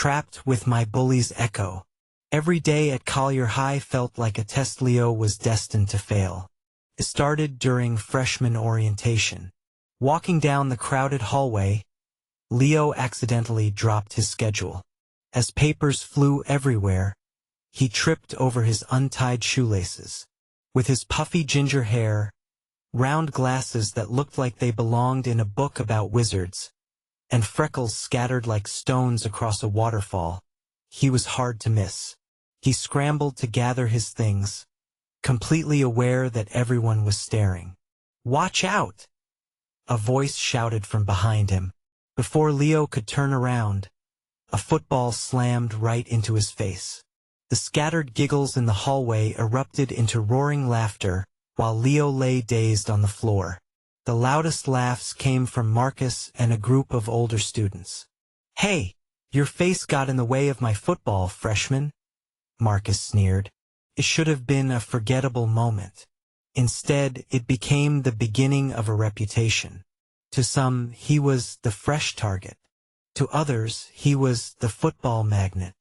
trapped with my bully's echo. Every day at Collier High felt like a test Leo was destined to fail. It started during freshman orientation. Walking down the crowded hallway, Leo accidentally dropped his schedule. As papers flew everywhere, he tripped over his untied shoelaces. With his puffy ginger hair, round glasses that looked like they belonged in a book about wizards, and freckles scattered like stones across a waterfall, he was hard to miss. He scrambled to gather his things, completely aware that everyone was staring. "Watch out!" a voice shouted from behind him. Before Leo could turn around, a football slammed right into his face. The scattered giggles in the hallway erupted into roaring laughter, while Leo lay dazed on the floor. The loudest laughs came from Marcus and a group of older students. "Hey, your face got in the way of my football, freshman," Marcus sneered. It should have been a forgettable moment. Instead, it became the beginning of a reputation. To some, he was the fresh target. To others, he was the football magnet.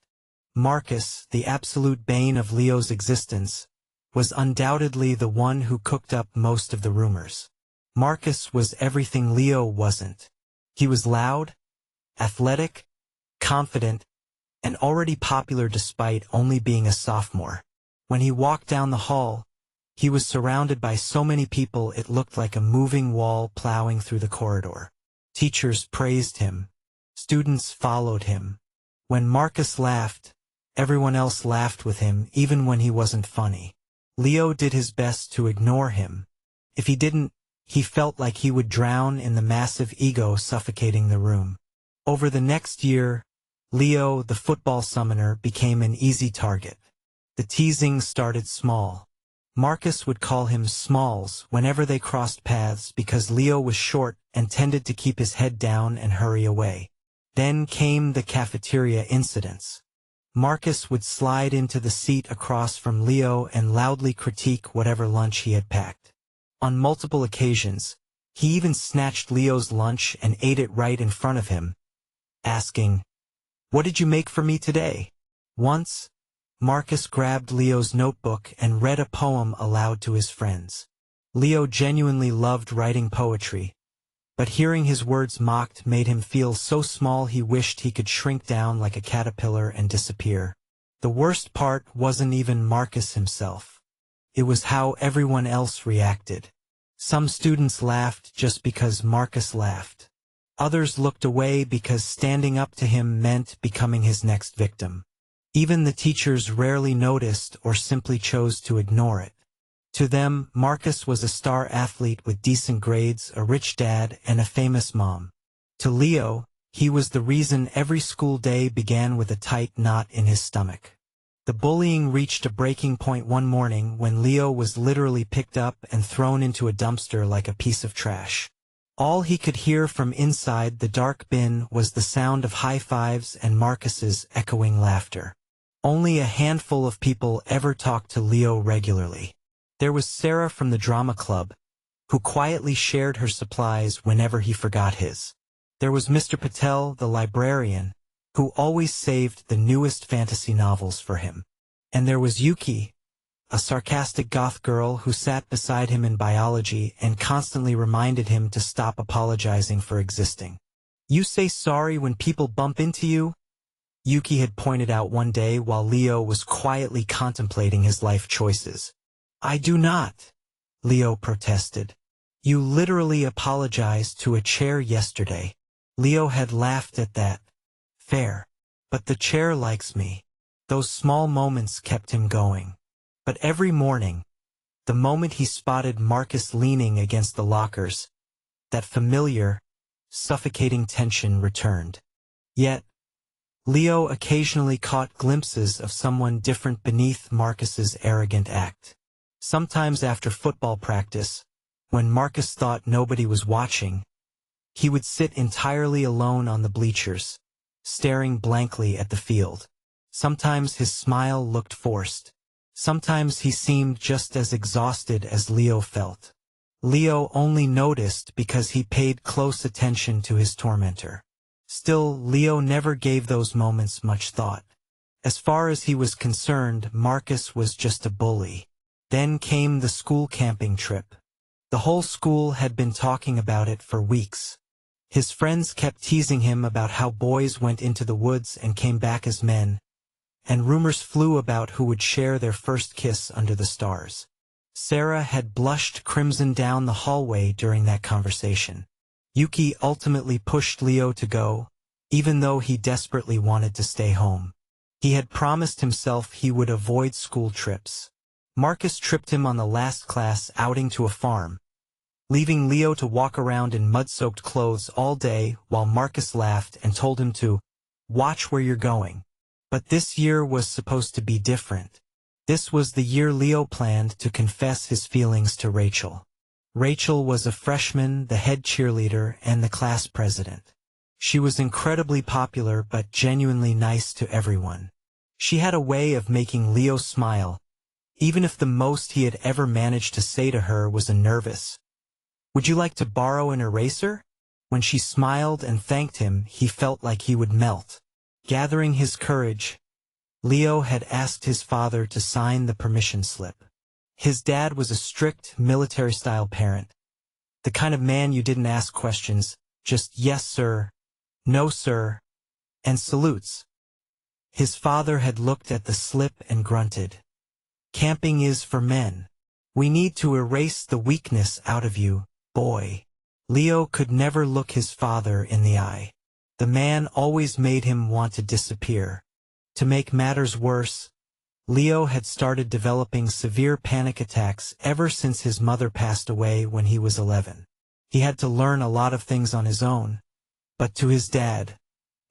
Marcus, the absolute bane of Leo's existence, was undoubtedly the one who cooked up most of the rumors. Marcus was everything Leo wasn't. He was loud, athletic, confident, and already popular despite only being a sophomore. When he walked down the hall, he was surrounded by so many people it looked like a moving wall plowing through the corridor. Teachers praised him. Students followed him. When Marcus laughed, everyone else laughed with him, even when he wasn't funny. Leo did his best to ignore him. If he didn't, he felt like he would drown in the massive ego suffocating the room. Over the next year, Leo, the football summoner, became an easy target. The teasing started small. Marcus would call him Smalls whenever they crossed paths because Leo was short and tended to keep his head down and hurry away. Then came the cafeteria incidents. Marcus would slide into the seat across from Leo and loudly critique whatever lunch he had packed. On multiple occasions, he even snatched Leo's lunch and ate it right in front of him, asking, "What did you make for me today?" Once, Marcus grabbed Leo's notebook and read a poem aloud to his friends. Leo genuinely loved writing poetry, but hearing his words mocked made him feel so small he wished he could shrink down like a caterpillar and disappear. The worst part wasn't even Marcus himself. It was how everyone else reacted. Some students laughed just because Marcus laughed. Others looked away because standing up to him meant becoming his next victim. Even the teachers rarely noticed or simply chose to ignore it. To them, Marcus was a star athlete with decent grades, a rich dad, and a famous mom. To Leo, he was the reason every school day began with a tight knot in his stomach. The bullying reached a breaking point one morning when Leo was literally picked up and thrown into a dumpster like a piece of trash. All he could hear from inside the dark bin was the sound of high fives and Marcus's echoing laughter. Only a handful of people ever talked to Leo regularly. There was Sarah from the drama club, who quietly shared her supplies whenever he forgot his. There was Mr. Patel, the librarian, who always saved the newest fantasy novels for him. And there was Yuki, a sarcastic goth girl who sat beside him in biology and constantly reminded him to stop apologizing for existing. "You say sorry when people bump into you?" Yuki had pointed out one day while Leo was quietly contemplating his life choices. "I do not," Leo protested. "You literally apologized to a chair yesterday." Leo had laughed at that. Fair. But the chair likes me. Those small moments kept him going. But every morning, the moment he spotted Marcus leaning against the lockers, that familiar, suffocating tension returned. Yet, Leo occasionally caught glimpses of someone different beneath Marcus's arrogant act. Sometimes after football practice, when Marcus thought nobody was watching, he would sit entirely alone on the bleachers, staring blankly at the field. Sometimes his smile looked forced. Sometimes he seemed just as exhausted as Leo felt. Leo only noticed because he paid close attention to his tormentor. Still, Leo never gave those moments much thought. As far as he was concerned, Marcus was just a bully. Then came the school camping trip. The whole school had been talking about it for weeks. His friends kept teasing him about how boys went into the woods and came back as men, and rumors flew about who would share their first kiss under the stars. Sarah had blushed crimson down the hallway during that conversation. Yuki ultimately pushed Leo to go, even though he desperately wanted to stay home. He had promised himself he would avoid school trips. Marcus tripped him on the last class outing to a farm, leaving Leo to walk around in mud-soaked clothes all day while Marcus laughed and told him to watch where you're going. But this year was supposed to be different. This was the year Leo planned to confess his feelings to Rachel. Rachel was a freshman, the head cheerleader, and the class president. She was incredibly popular but genuinely nice to everyone. She had a way of making Leo smile, even if the most he had ever managed to say to her was a nervous, "Would you like to borrow an eraser?" When she smiled and thanked him, he felt like he would melt. Gathering his courage, Leo had asked his father to sign the permission slip. His dad was a strict, military-style parent. The kind of man you didn't ask questions, just yes sir, no sir, and salutes. His father had looked at the slip and grunted. "Camping is for men. We need to erase the weakness out of you, boy." Leo could never look his father in the eye. The man always made him want to disappear. To make matters worse, Leo had started developing severe panic attacks ever since his mother passed away when he was 11. He had to learn a lot of things on his own, but to his dad,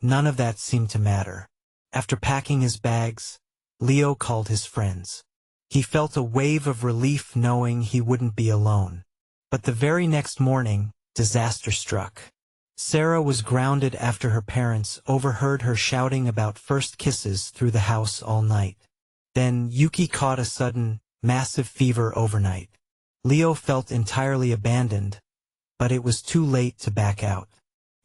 none of that seemed to matter. After packing his bags, Leo called his friends. He felt a wave of relief knowing he wouldn't be alone. But the very next morning, disaster struck. Sarah was grounded after her parents overheard her shouting about first kisses through the house all night. Then Yuki caught a sudden, massive fever overnight. Leo felt entirely abandoned, but it was too late to back out.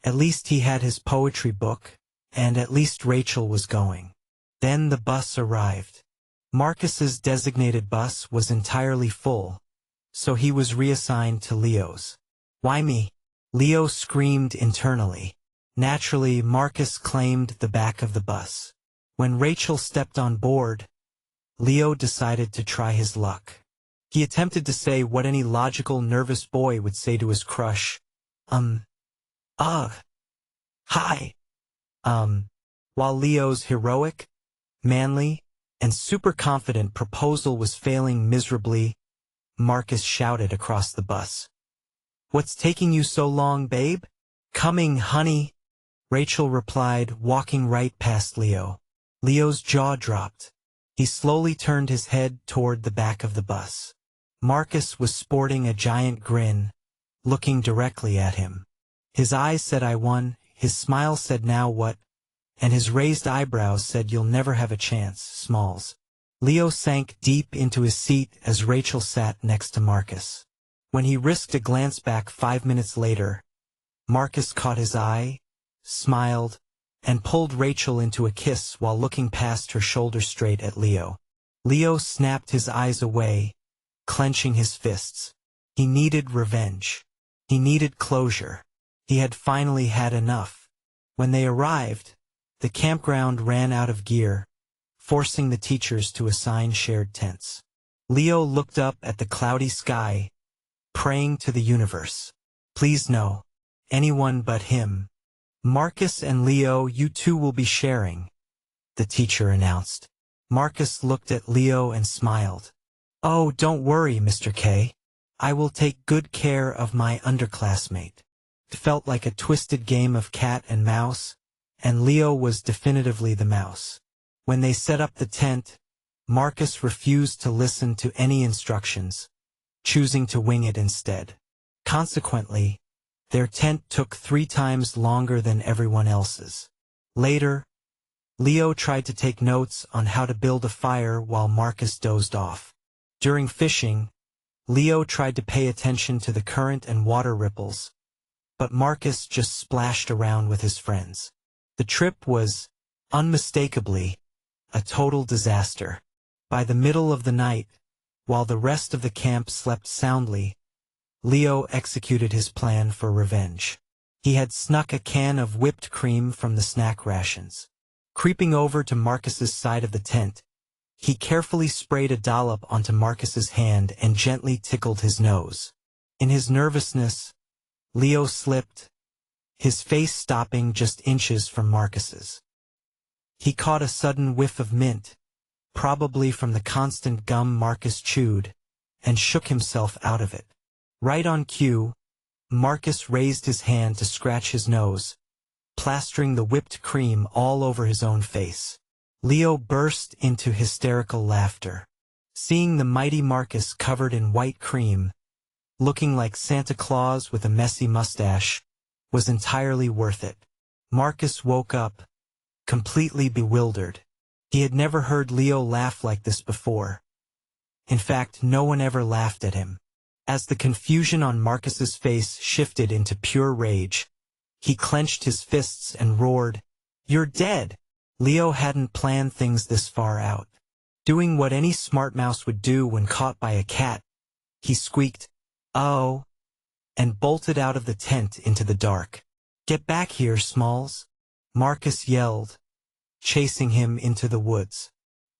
At least he had his poetry book, and at least Rachel was going. Then the bus arrived. Marcus's designated bus was entirely full, so he was reassigned to Leo's. "Why me?" Leo screamed internally. Naturally, Marcus claimed the back of the bus. When Rachel stepped on board, Leo decided to try his luck. He attempted to say what any logical, nervous boy would say to his crush. Hi. While Leo's heroic, manly, and super confident proposal was failing miserably, Marcus shouted across the bus. "What's taking you so long, babe?" "Coming, honey," Rachel replied, walking right past Leo. Leo's jaw dropped. He slowly turned his head toward the back of the bus. Marcus was sporting a giant grin, looking directly at him. His eyes said "I won," his smile said "Now what?" and his raised eyebrows said "You'll never have a chance, Smalls." Leo sank deep into his seat as Rachel sat next to Marcus. When he risked a glance back 5 minutes later, Marcus caught his eye, smiled, and pulled Rachel into a kiss while looking past her shoulder straight at Leo. Leo snapped his eyes away, clenching his fists. He needed revenge. He needed closure. He had finally had enough. When they arrived, the campground ran out of gear, forcing the teachers to assign shared tents. Leo looked up at the cloudy sky, praying to the universe. "Please no. Anyone but him." "Marcus and Leo, you two will be sharing," the teacher announced. Marcus looked at Leo and smiled. "Oh, don't worry, Mr. K. I will take good care of my underclassmate." It felt like a twisted game of cat and mouse, and Leo was definitively the mouse. When they set up the tent, Marcus refused to listen to any instructions, choosing to wing it instead. Consequently, their tent took 3 times longer than everyone else's. Later, Leo tried to take notes on how to build a fire while Marcus dozed off. During fishing, Leo tried to pay attention to the current and water ripples, but Marcus just splashed around with his friends. The trip was, unmistakably, a total disaster. By the middle of the night, while the rest of the camp slept soundly, Leo executed his plan for revenge. He had snuck a can of whipped cream from the snack rations. Creeping over to Marcus's side of the tent, he carefully sprayed a dollop onto Marcus's hand and gently tickled his nose. In his nervousness, Leo slipped, his face stopping just inches from Marcus's. He caught a sudden whiff of mint, probably from the constant gum Marcus chewed, and shook himself out of it. Right on cue, Marcus raised his hand to scratch his nose, plastering the whipped cream all over his own face. Leo burst into hysterical laughter. Seeing the mighty Marcus covered in white cream, looking like Santa Claus with a messy mustache, was entirely worth it. Marcus woke up, completely bewildered. He had never heard Leo laugh like this before. In fact, no one ever laughed at him. As the confusion on Marcus's face shifted into pure rage, he clenched his fists and roared, "You're dead!" Leo hadn't planned things this far out. Doing what any smart mouse would do when caught by a cat, he squeaked, "Oh," and bolted out of the tent into the dark. "Get back here, Smalls," Marcus yelled, chasing him into the woods.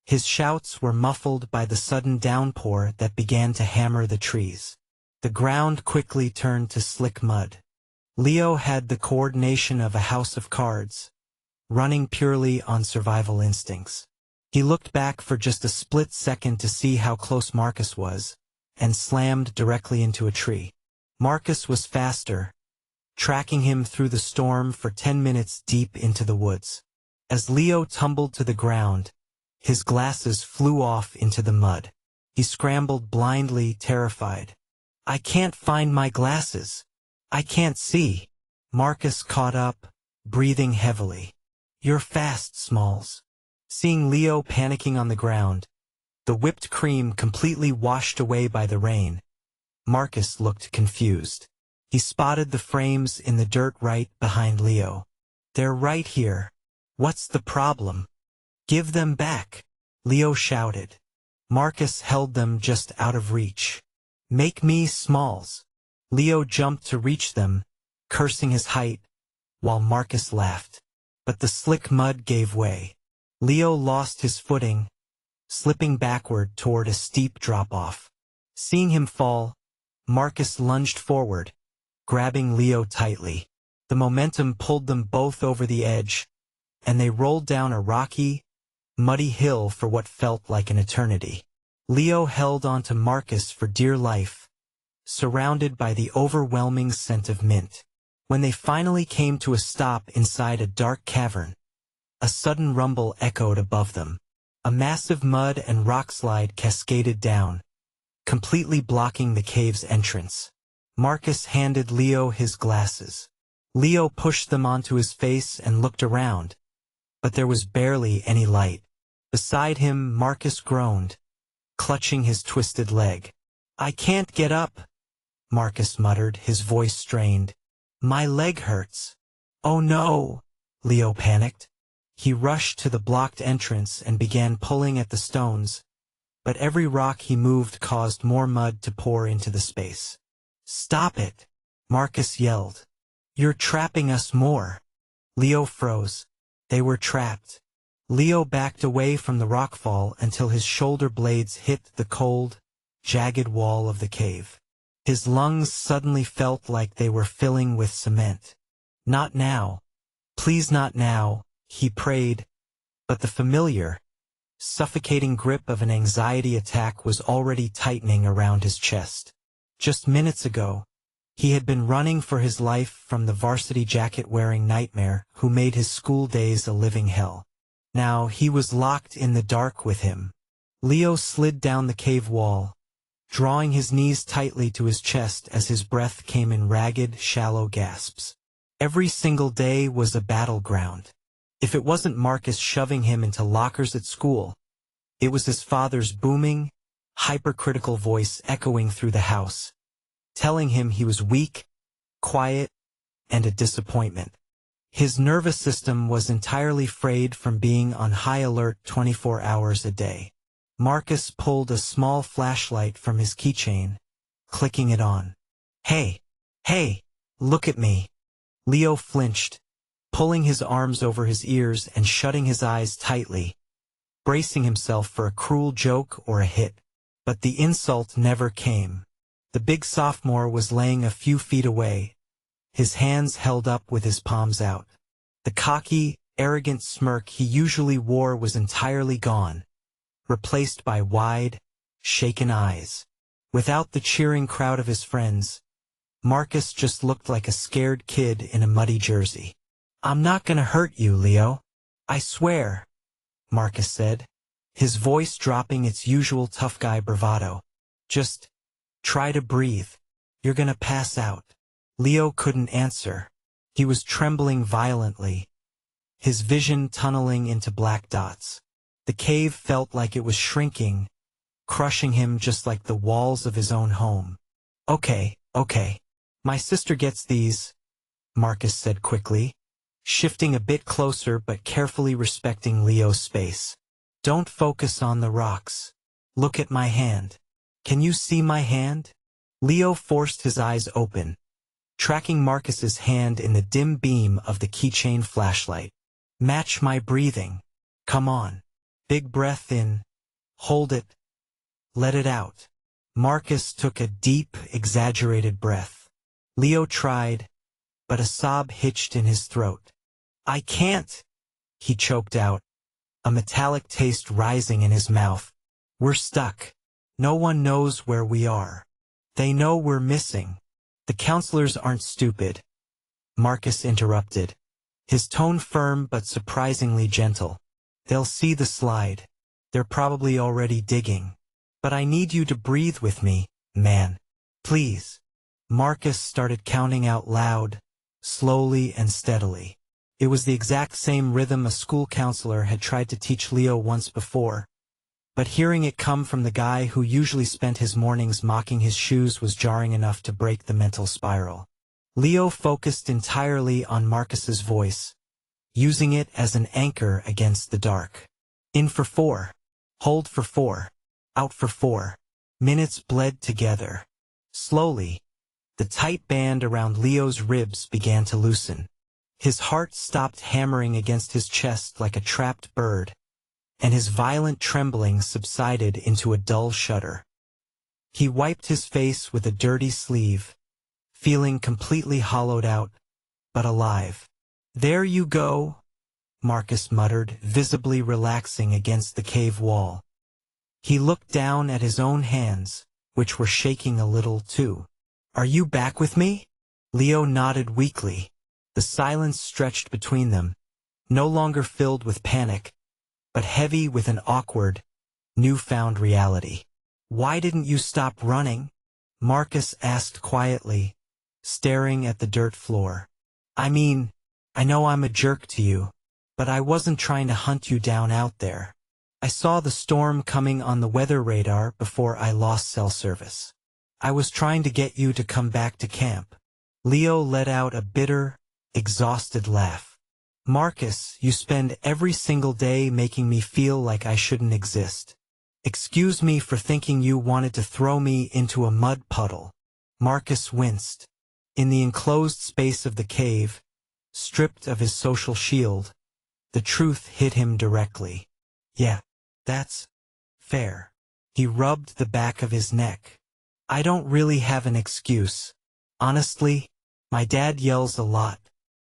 His shouts were muffled by the sudden downpour that began to hammer the trees. The ground quickly turned to slick mud. Leo had the coordination of a house of cards, running purely on survival instincts. He looked back for just a split second to see how close Marcus was, and slammed directly into a tree. Marcus was faster, tracking him through the storm for 10 minutes deep into the woods. As Leo tumbled to the ground, his glasses flew off into the mud. He scrambled blindly, terrified. "I can't find my glasses. I can't see." Marcus caught up, breathing heavily. "You're fast, Smalls." Seeing Leo panicking on the ground, the whipped cream completely washed away by the rain, Marcus looked confused. He spotted the frames in the dirt right behind Leo. "They're right here. What's the problem?" "Give them back," Leo shouted. Marcus held them just out of reach. "Make me Smalls." Leo jumped to reach them, cursing his height, while Marcus laughed. But the slick mud gave way. Leo lost his footing, slipping backward toward a steep drop-off. Seeing him fall, Marcus lunged forward, grabbing Leo tightly. The momentum pulled them both over the edge, and they rolled down a rocky, muddy hill for what felt like an eternity. Leo held onto Marcus for dear life, surrounded by the overwhelming scent of mint. When they finally came to a stop inside a dark cavern, a sudden rumble echoed above them. A massive mud and rockslide cascaded down, completely blocking the cave's entrance. Marcus handed Leo his glasses. Leo pushed them onto his face and looked around, but there was barely any light. Beside him, Marcus groaned, clutching his twisted leg. "I can't get up," Marcus muttered, his voice strained. "My leg hurts." "Oh no," Leo panicked. He rushed to the blocked entrance and began pulling at the stones, but every rock he moved caused more mud to pour into the space. "Stop it," Marcus yelled. "You're trapping us more." Leo froze. They were trapped. Leo backed away from the rockfall until his shoulder blades hit the cold, jagged wall of the cave. His lungs suddenly felt like they were filling with cement. "Not now. Please not now," he prayed, but the familiar, suffocating grip of an anxiety attack was already tightening around his chest. Just minutes ago, he had been running for his life from the varsity jacket-wearing nightmare who made his school days a living hell. Now he was locked in the dark with him. Leo slid down the cave wall, drawing his knees tightly to his chest as his breath came in ragged, shallow gasps. Every single day was a battleground. If it wasn't Marcus shoving him into lockers at school, it was his father's booming, hypercritical voice echoing through the house, telling him he was weak, quiet, and a disappointment. His nervous system was entirely frayed from being on high alert 24 hours a day. Marcus pulled a small flashlight from his keychain, clicking it on. Hey, look at me. Leo flinched, pulling his arms over his ears and shutting his eyes tightly, bracing himself for a cruel joke or a hit. But the insult never came. The big sophomore was laying a few feet away, his hands held up with his palms out. The cocky, arrogant smirk he usually wore was entirely gone, replaced by wide, shaken eyes. Without the cheering crowd of his friends, Marcus just looked like a scared kid in a muddy jersey. "I'm not gonna hurt you, Leo. I swear," Marcus said, his voice dropping its usual tough guy bravado. "Just try to breathe. You're gonna pass out." Leo couldn't answer. He was trembling violently, his vision tunneling into black dots. The cave felt like it was shrinking, crushing him just like the walls of his own home. Okay. My sister gets these," Marcus said quickly, shifting a bit closer but carefully respecting Leo's space. "Don't focus on the rocks. Look at my hand. Can you see my hand?" Leo forced his eyes open, tracking Marcus's hand in the dim beam of the keychain flashlight. "Match my breathing. Come on. Big breath in. Hold it. Let it out." Marcus took a deep, exaggerated breath. Leo tried, but a sob hitched in his throat. "I can't," he choked out, a metallic taste rising in his mouth. "We're stuck. No one knows where we are. They know we're missing." "The counselors aren't stupid," Marcus interrupted, his tone firm but surprisingly gentle. "They'll see the slide. They're probably already digging. But I need you to breathe with me, man. Please." Marcus started counting out loud, slowly and steadily. It was the exact same rhythm a school counselor had tried to teach Leo once before, but hearing it come from the guy who usually spent his mornings mocking his shoes was jarring enough to break the mental spiral. Leo focused entirely on Marcus's voice, using it as an anchor against the dark. In for 4. Hold for 4. Out for 4. Minutes bled together. Slowly, the tight band around Leo's ribs began to loosen. His heart stopped hammering against his chest like a trapped bird, and his violent trembling subsided into a dull shudder. He wiped his face with a dirty sleeve, feeling completely hollowed out, but alive. "There you go," Marcus muttered, visibly relaxing against the cave wall. He looked down at his own hands, which were shaking a little too. "Are you back with me?" Leo nodded weakly. The silence stretched between them, no longer filled with panic, but heavy with an awkward, newfound reality. "Why didn't you stop running?" Marcus asked quietly, staring at the dirt floor. "I mean, I know I'm a jerk to you, but I wasn't trying to hunt you down out there. I saw the storm coming on the weather radar before I lost cell service. I was trying to get you to come back to camp." Leo let out a bitter, exhausted laugh. "Marcus, you spend every single day making me feel like I shouldn't exist. Excuse me for thinking you wanted to throw me into a mud puddle." Marcus winced. In the enclosed space of the cave, stripped of his social shield, the truth hit him directly. "Yeah, that's fair." He rubbed the back of his neck. "I don't really have an excuse. Honestly, my dad yells a lot.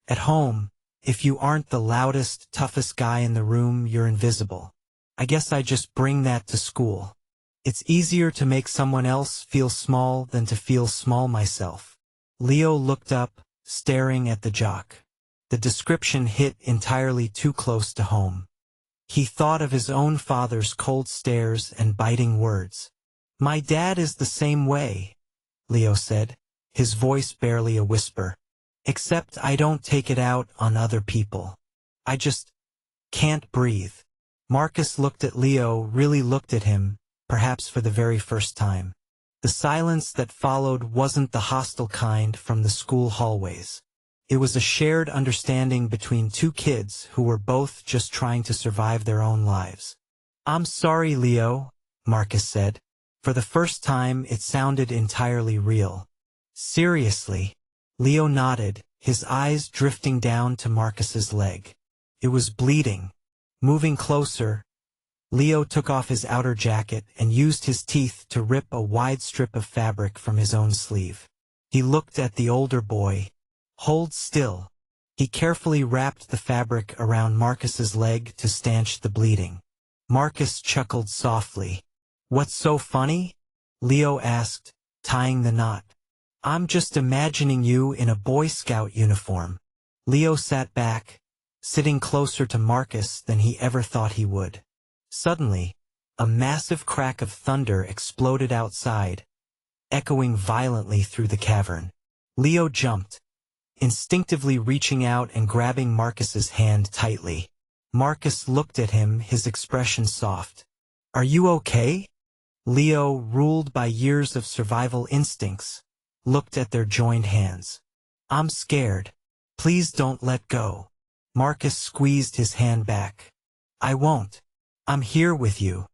At home, if you aren't the loudest, toughest guy in the room, you're invisible. I guess I just bring that to school. It's easier to make someone else feel small than to feel small myself." Leo looked up, staring at the jock. The description hit entirely too close to home. He thought of his own father's cold stares and biting words. "My dad is the same way," Leo said, his voice barely a whisper. "Except I don't take it out on other people. I just can't breathe." Marcus looked at Leo, really looked at him, perhaps for the very first time. The silence that followed wasn't the hostile kind from the school hallways. It was a shared understanding between two kids who were both just trying to survive their own lives. "I'm sorry, Leo," Marcus said. For the first time, it sounded entirely real. "Seriously?" Leo nodded, his eyes drifting down to Marcus's leg. It was bleeding. Moving closer, Leo took off his outer jacket and used his teeth to rip a wide strip of fabric from his own sleeve. He looked at the older boy. "Hold still." He carefully wrapped the fabric around Marcus's leg to stanch the bleeding. Marcus chuckled softly. "What's so funny?" Leo asked, tying the knot. "I'm just imagining you in a Boy Scout uniform." Leo sat back, sitting closer to Marcus than he ever thought he would. Suddenly, a massive crack of thunder exploded outside, echoing violently through the cavern. Leo jumped, instinctively reaching out and grabbing Marcus's hand tightly. Marcus looked at him, his expression soft. "Are you okay?" Leo, ruled by years of survival instincts, looked at their joined hands. "I'm scared. Please don't let go." Marcus squeezed his hand back. "I won't. I'm here with you."